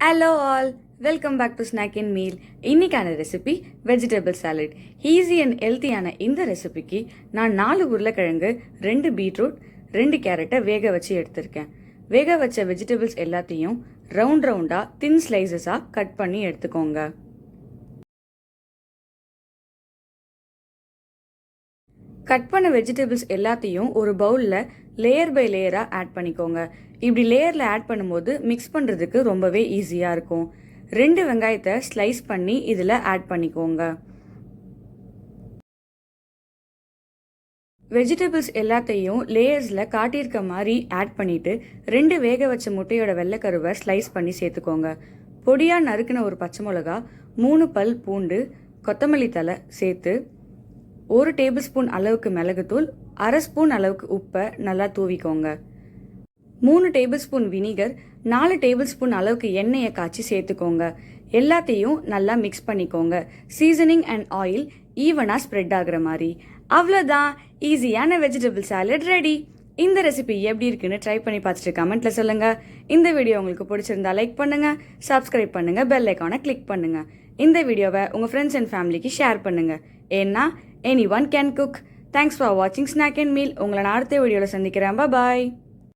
Hello all, welcome back to snack and meal. இன்னைக்கான recipe vegetable salad. Easy and ஹெல்த்தியான இந்த ரெசிபிக்கு நான் 4 உருளைக்கிழங்கு, 2 பீட்ரூட், 2 கேரட்டை வேக வச்சு எடுத்திருக்கேன். வேக வச்ச வெஜிடபிள்ஸ் எல்லாத்தையும் ரவுண்டாக தின் ஸ்லைசஸாக கட் பண்ணி எடுத்துக்கோங்க. கட் பண்ண வெஜிடபிள்ஸ் எல்லாத்தையும் ஒரு பவுலில் லேயர் பை லேயராக ஆட் பண்ணிக்கோங்க. இப்படி லேயரில் ஆட் பண்ணும்போது மிக்ஸ் பண்ணுறதுக்கு ரொம்பவே ஈஸியாக இருக்கும். 2 வெங்காயத்தை ஸ்லைஸ் பண்ணி இதில் ஆட் பண்ணிக்கோங்க. வெஜிடபிள்ஸ் எல்லாத்தையும் லேயர்ஸில் காட்டியிருக்க மாதிரி ஆட் பண்ணிவிட்டு 2 வேக வச்ச முட்டையோட வெள்ளைக்கருவை ஸ்லைஸ் பண்ணி சேர்த்துக்கோங்க. பொடியாக நறுக்கின ஒரு பச்சை மிளகா, 3 பல் பூண்டு, கொத்தமல்லி தழை சேர்த்து 1 டேபிள் ஸ்பூன் அளவுக்கு மிளகுத்தூள், 1/2 ஸ்பூன் அளவுக்கு உப்பை நல்லா தூவிக்கோங்க. 3 table spoon vinegar, 4 table spoon அளவுக்கு எண்ணெயை காய்ச்சி சேர்த்துக்கோங்க. எல்லாத்தையும் நல்லா மிக்ஸ் பண்ணிக்கோங்க. சீசனிங் அண்ட் ஆயில் ஈவனாக ஸ்ப்ரெட் ஆகுற மாதிரி. அவ்வளோதான், ஈஸியான வெஜிடபிள் சாலட் ரெடி. இந்த ரெசிபி எப்படி இருக்குன்னு ட்ரை பண்ணி பார்த்துட்டு கமெண்ட்ல சொல்லுங்க. இந்த வீடியோ உங்களுக்கு பிடிச்சிருந்தா லைக் பண்ணுங்க, சப்ஸ்கிரைப் பண்ணுங்க, பெல் ஐக்கானை கிளிக் பண்ணுங்க. இந்த வீடியோவை உங்க ஃப்ரெண்ட்ஸ் அண்ட் ஃபேமிலிக்கு ஷேர் பண்ணுங்க. ஏன்னா anyone can cook. Thanks for watching Snack and Meal. உங்களை நான் அடுத்த வீடியோவில் சந்திக்கிறேன். Bye.